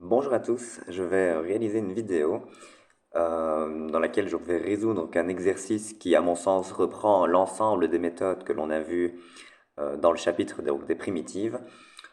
Bonjour à tous, je vais réaliser une vidéo dans laquelle je vais résoudre un exercice qui, à mon sens, reprend l'ensemble des méthodes que l'on a vues dans le chapitre des primitives.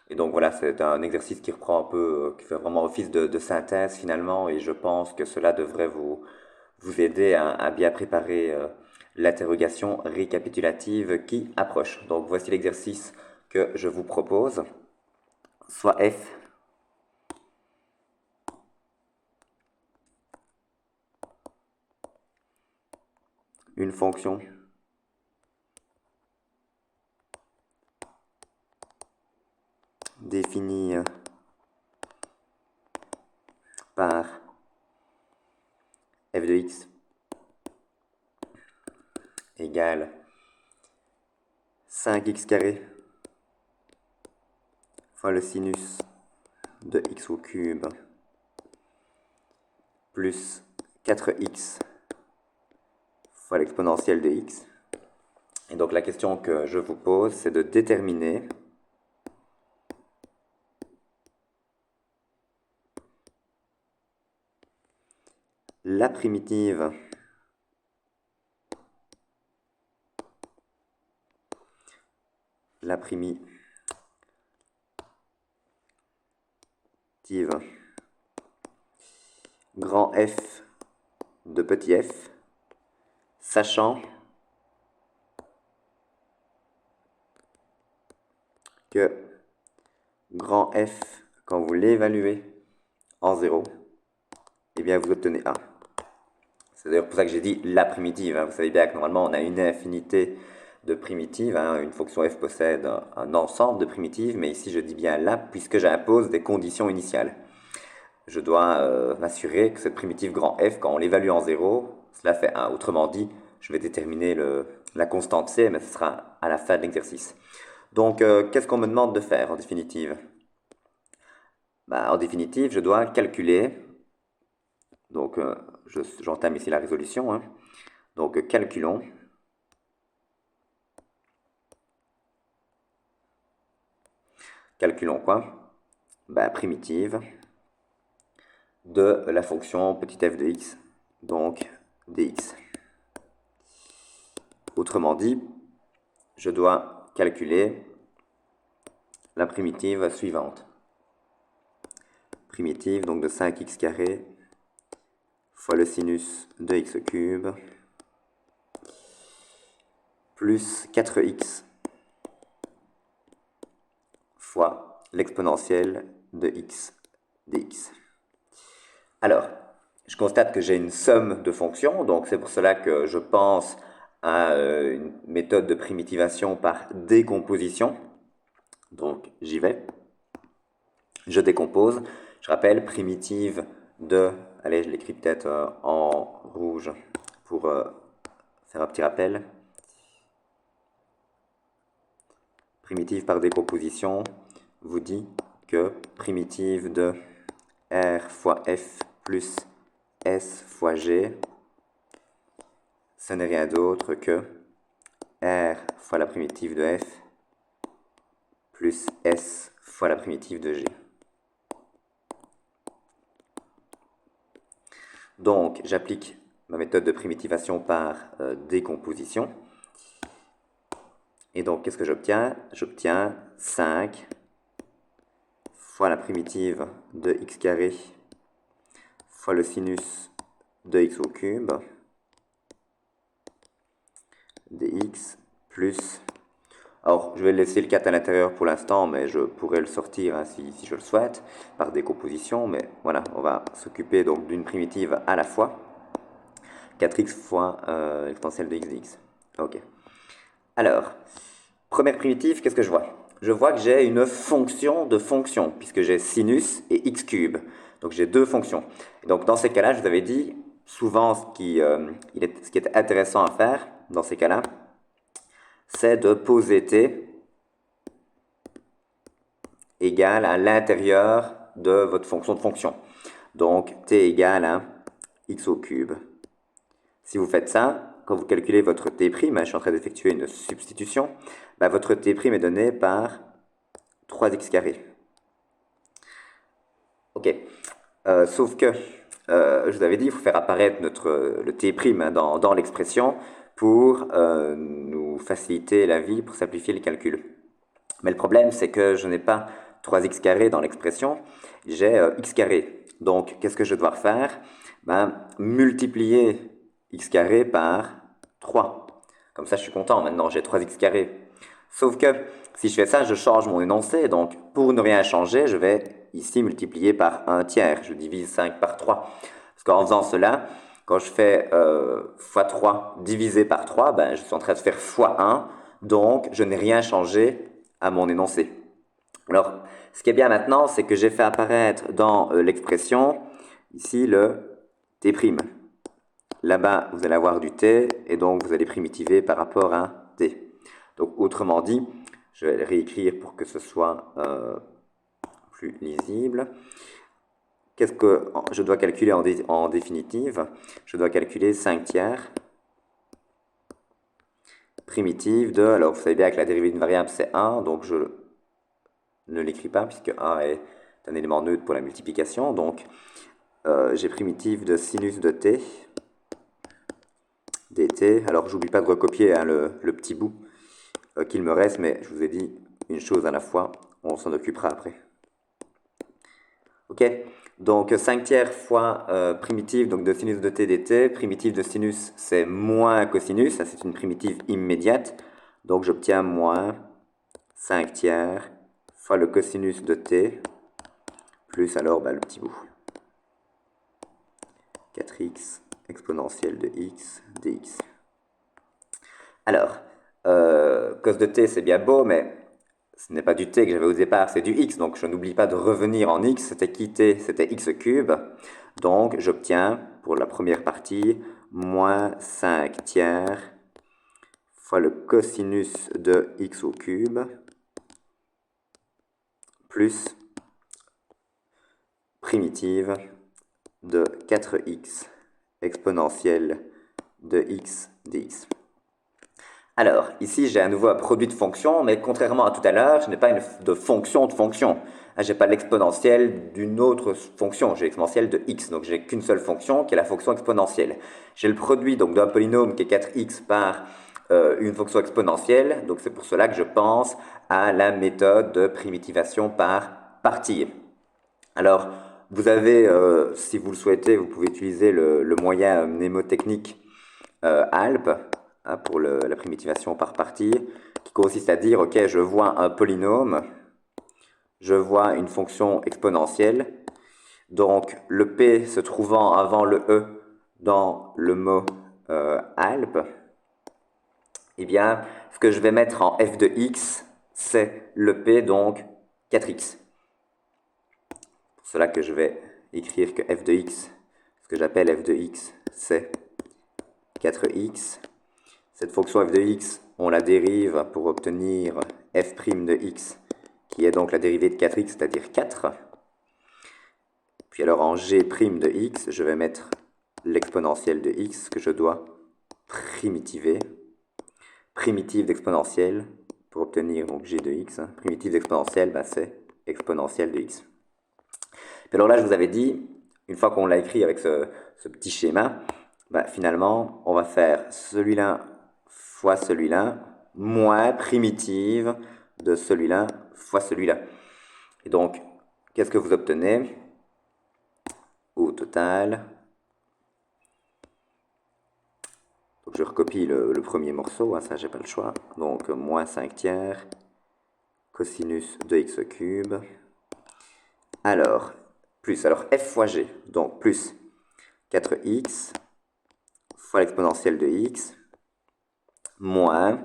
Et donc voilà, c'est un exercice qui reprend un peu, qui fait vraiment office de synthèse finalement, et je pense que cela devrait vous aider à bien préparer l'interrogation récapitulative qui approche. Donc voici l'exercice que je vous propose, soit f une fonction définie par f de x égale 5x carré fois le sinus de x au cube plus 4x fois l'exponentielle de x. Et donc la question que je vous pose, c'est de déterminer la primitive la primitive grand F de petit f, sachant que grand F, quand vous l'évaluez en 0, eh bien vous obtenez 1. C'est d'ailleurs pour ça que j'ai dit la primitive. Vous savez bien que normalement on a une infinité de primitives. Une fonction f possède un ensemble de primitives, mais ici je dis bien là puisque j'impose des conditions initiales. Je dois m'assurer que cette primitive grand f, quand on l'évalue en 0, cela fait 1. Autrement dit, je vais déterminer la constante c, mais ce sera à la fin de l'exercice. Donc qu'est-ce qu'on me demande de faire en définitive? En définitive, je dois calculer, donc j'entame ici la résolution, donc calculons quoi? Primitive de la fonction petit f de x, donc dx. Autrement dit, je dois calculer la primitive suivante. Primitive donc de 5x carré fois le sinus de x au cube plus 4x fois l'exponentielle de x dx. Alors, je constate que j'ai une somme de fonctions, donc c'est pour cela que je pense à une méthode de primitivation par décomposition. Donc j'y vais, je décompose, je rappelle primitive de, allez je l'écris peut-être en rouge pour faire un petit rappel, primitive par décomposition vous dit que primitive de r fois f plus s fois g, ce n'est rien d'autre que r fois la primitive de f plus s fois la primitive de g. Donc j'applique ma méthode de primitivation par décomposition. Et donc qu'est-ce que j'obtiens? J'obtiens 5 fois la primitive de x carré fois le sinus de x au cube dx plus... Alors, je vais laisser le 4 à l'intérieur pour l'instant, mais je pourrais le sortir si je le souhaite, par décomposition. Mais voilà, on va s'occuper donc d'une primitive à la fois. 4x fois l'exponentielle de x dx. Ok. Alors, première primitive, qu'est-ce que je vois? Je vois que j'ai une fonction de fonction, puisque j'ai sinus et x cube. Donc j'ai deux fonctions. Et donc dans ces cas-là, je vous avais dit, souvent ce qui est intéressant à faire dans ces cas-là, c'est de poser t égale à l'intérieur de votre fonction de fonction. Donc t égale à x au cube. Si vous faites ça, quand vous calculez votre t', je suis en train d'effectuer une substitution, votre t' est donné par 3x carré. Ok. Sauf que, je vous avais dit, il faut faire apparaître le t' hein, dans l'expression pour nous faciliter la vie, pour simplifier les calculs. Mais le problème, c'est que je n'ai pas 3x carré dans l'expression, j'ai x carré. Donc, qu'est-ce que je dois faire? Ben, multiplier x carré par 3. Comme ça, je suis content, maintenant j'ai 3x carré. Sauf que, si je fais ça, je change mon énoncé. Donc, pour ne rien changer, je vais ici multiplier par 1 tiers. Je divise 5 par 3. Parce qu'en faisant cela, quand je fais x3 divisé par 3, ben, je suis en train de faire x1. Donc, je n'ai rien changé à mon énoncé. Alors, ce qui est bien maintenant, c'est que j'ai fait apparaître dans l'expression, ici, le t'. Là-bas, vous allez avoir du t, et donc vous allez primitiver par rapport à t. Donc, autrement dit, je vais le réécrire pour que ce soit plus lisible. Qu'est-ce que je dois calculer en définitive? Je dois calculer 5 tiers primitive de, alors vous savez bien que la dérivée d'une variable c'est 1, donc je ne l'écris pas puisque 1 est un élément neutre pour la multiplication. Donc j'ai primitive de sinus de t dt. Alors j'oublie pas de recopier hein, le petit bout qu'il me reste, mais je vous ai dit une chose à la fois, on s'en occupera après. Ok, donc 5 tiers fois primitive donc de sinus de t dt. Primitive de sinus c'est moins cosinus, ça c'est une primitive immédiate. Donc j'obtiens moins 5 tiers fois le cosinus de t plus alors le petit bout. 4x exponentielle de x dx. Alors, cos de t c'est bien beau, mais ce n'est pas du t que j'avais au départ, c'est du x, donc je n'oublie pas de revenir en x, c'était qui t? C'était x cube, donc j'obtiens, pour la première partie, moins 5 tiers fois le cosinus de x au cube, plus primitive de 4x exponentielle de x dx. Alors, ici, j'ai à nouveau un produit de fonction, mais contrairement à tout à l'heure, je n'ai pas de fonction de fonction. Je n'ai pas l'exponentielle d'une autre fonction, j'ai l'exponentielle de x, donc j'ai qu'une seule fonction, qui est la fonction exponentielle. J'ai le produit donc d'un polynôme qui est 4x par une fonction exponentielle, donc c'est pour cela que je pense à la méthode de primitivation par partie. Alors, vous avez, si vous le souhaitez, vous pouvez utiliser le moyen mnémotechnique ALP, hein, pour la primitivation par partie, qui consiste à dire, ok, je vois un polynôme, je vois une fonction exponentielle, donc le P se trouvant avant le E dans le mot ALP, eh bien, ce que je vais mettre en f de x, c'est le P, donc 4x. C'est pour cela que je vais écrire que f de x, ce que j'appelle f de x, c'est 4x. Cette fonction f de x, on la dérive pour obtenir f' de x, qui est donc la dérivée de 4x, c'est-à-dire 4. Puis alors en g' de x, je vais mettre l'exponentielle de x que je dois primitiver. Primitive d'exponentielle pour obtenir donc g de x. Primitive d'exponentielle, c'est exponentielle de x. Puis alors là, je vous avais dit, une fois qu'on l'a écrit avec ce petit schéma, finalement, on va faire celui-là fois celui-là, moins primitive de celui-là fois celui-là. Et donc, qu'est-ce que vous obtenez au total? Donc, je recopie le premier morceau, hein, ça j'ai pas le choix. Donc, moins 5 tiers, cosinus de x cube. Alors, alors f fois g, donc plus 4x fois l'exponentielle de x, moins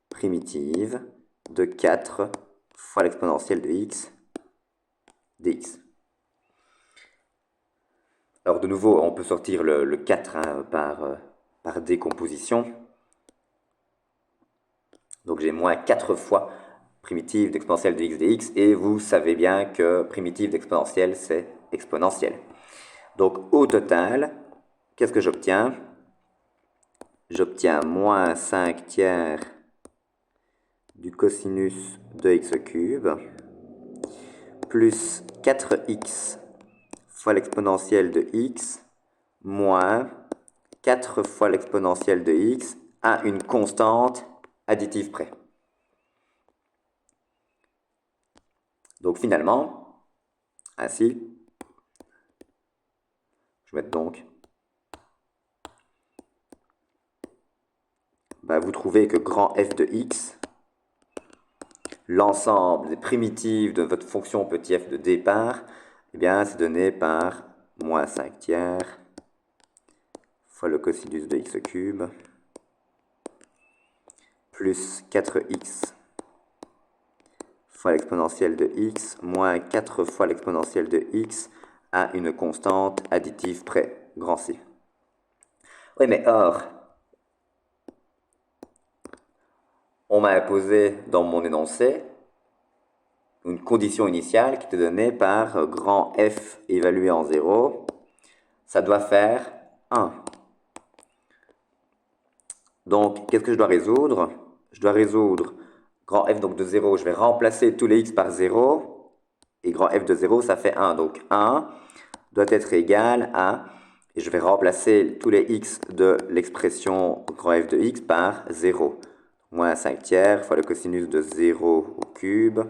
primitive de 4 fois l'exponentielle de x dx. Alors de nouveau, on peut sortir le 4 hein, par décomposition. Donc j'ai moins 4 fois primitive d'exponentielle de x dx, et vous savez bien que primitive d'exponentielle, c'est exponentielle. Donc au total, qu'est-ce que j'obtiens? J'obtiens moins 5 tiers du cosinus de x cube plus 4x fois l'exponentielle de x moins 4 fois l'exponentielle de x à une constante additive près. Donc finalement, ainsi, je vais mettre donc, vous trouvez que grand f de x, l'ensemble des primitives de votre fonction petit f de départ, eh bien, c'est donné par moins 5 tiers fois le cosinus de x cube plus 4x fois l'exponentielle de x moins 4 fois l'exponentielle de x à une constante additive près, grand C. Oui, mais or, on m'a imposé dans mon énoncé une condition initiale qui était donnée par grand F évalué en 0. Ça doit faire 1. Donc, qu'est-ce que je dois résoudre? Je dois résoudre grand F donc de 0. Je vais remplacer tous les x par 0. Et grand F de 0, ça fait 1. Donc 1 doit être égal à... Et je vais remplacer tous les x de l'expression grand F de x par 0. Moins 5 tiers fois le cosinus de 0 au cube,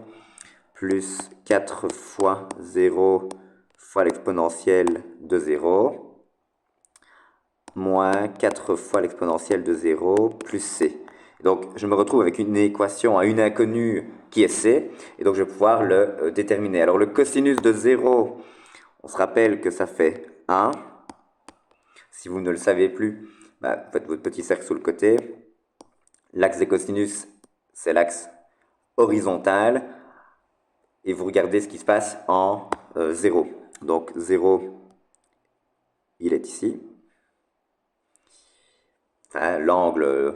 plus 4 fois 0 fois l'exponentielle de 0, moins 4 fois l'exponentielle de 0 plus c. Donc je me retrouve avec une équation à une inconnue qui est c, et donc je vais pouvoir le déterminer. Alors le cosinus de 0, on se rappelle que ça fait 1. Si vous ne le savez plus, faites votre petit cercle sous le côté. L'axe des cosinus, c'est l'axe horizontal, et vous regardez ce qui se passe en 0. Donc 0, il est ici. Enfin, l'angle,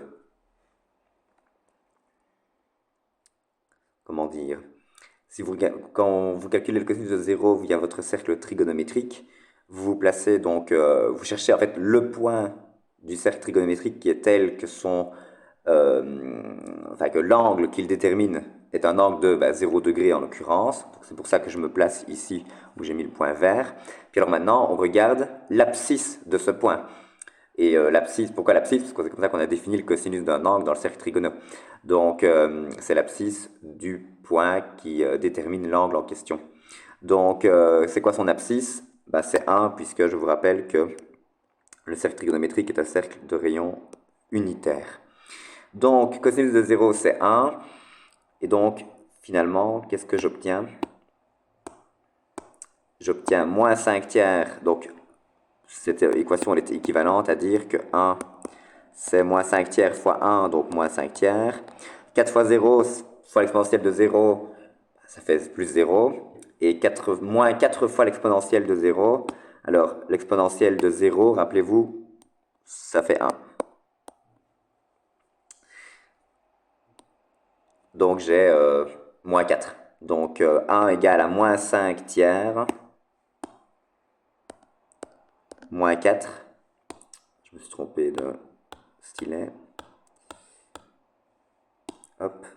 comment dire, si vous, quand vous calculez le cosinus de 0 via votre cercle trigonométrique, vous vous placez donc, vous cherchez en fait le point du cercle trigonométrique qui est tel que que l'angle qu'il détermine est un angle de 0 degré en l'occurrence. C'est pour ça que je me place ici où j'ai mis le point vert. Puis alors maintenant, on regarde l'abscisse de ce point. Et l'abscisse, pourquoi l'abscisse? Parce que c'est comme ça qu'on a défini le cosinus d'un angle dans le cercle trigonal. Donc c'est l'abscisse du point qui détermine l'angle en question. Donc c'est quoi son abscisse? C'est 1, puisque je vous rappelle que le cercle trigonométrique est un cercle de rayon unitaire. Donc cosinus de 0 c'est 1. Et donc finalement, qu'est-ce que j'obtiens? J'obtiens moins 5 tiers. Donc cette équation elle est équivalente à dire que 1 c'est moins 5 tiers fois 1, donc moins 5 tiers. 4 fois 0 fois l'exponentielle de 0, ça fait plus 0. Et moins 4 fois l'exponentielle de 0. Alors, l'exponentielle de 0, rappelez-vous, ça fait 1. Donc, j'ai moins 4. Donc, 1 égale à moins 5 tiers. Moins 4. Je me suis trompé de stylet. Hop.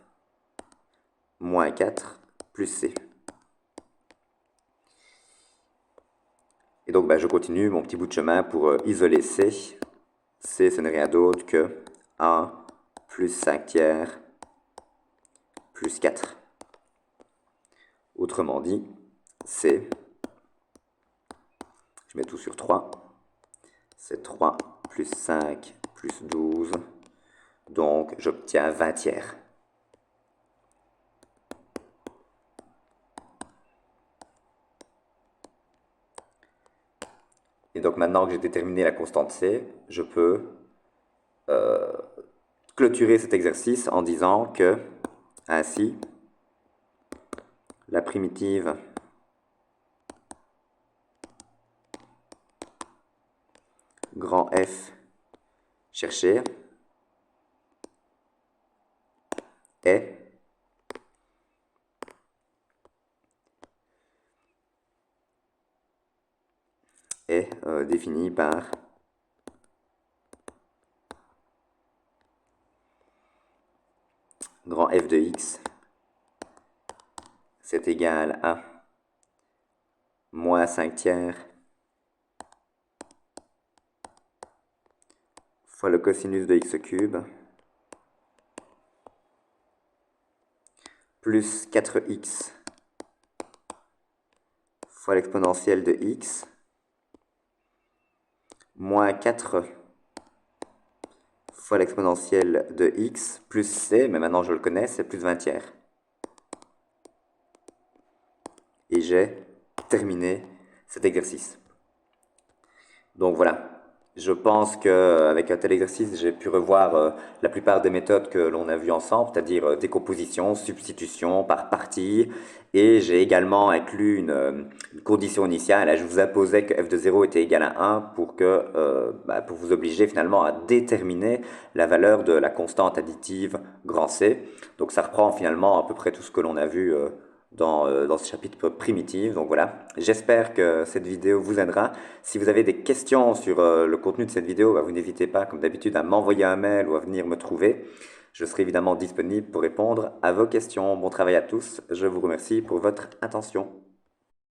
Moins 4 plus C. Et donc, je continue mon petit bout de chemin pour isoler C. C, ce n'est rien d'autre que 1 plus 5 tiers plus 4. Autrement dit, C, je mets tout sur 3, c'est 3 plus 5 plus 12, donc j'obtiens 20 tiers. Et donc maintenant que j'ai déterminé la constante C, je peux clôturer cet exercice en disant que, ainsi, la primitive grand F cherché est définie par grand F de x, c'est égal à moins 5 tiers fois le cosinus de x cube plus 4x fois l'exponentielle de x moins 4 fois l'exponentielle de x plus c, mais maintenant je le connais, c'est plus 20 tiers. Et j'ai terminé cet exercice. Donc voilà, je pense qu'avec un tel exercice, j'ai pu revoir la plupart des méthodes que l'on a vues ensemble, c'est-à-dire décomposition, substitution par partie, et j'ai également inclus une condition initiale. Là, je vous imposais que f de 0 était égal à 1 pour vous obliger finalement à déterminer la valeur de la constante additive grand C. Donc ça reprend finalement à peu près tout ce que l'on a vu dans ce chapitre primitif. Donc voilà, j'espère que cette vidéo vous aidera. Si vous avez des questions sur le contenu de cette vidéo, vous n'hésitez pas, comme d'habitude, à m'envoyer un mail ou à venir me trouver. Je serai évidemment disponible pour répondre à vos questions. Bon travail à tous. Je vous remercie pour votre attention.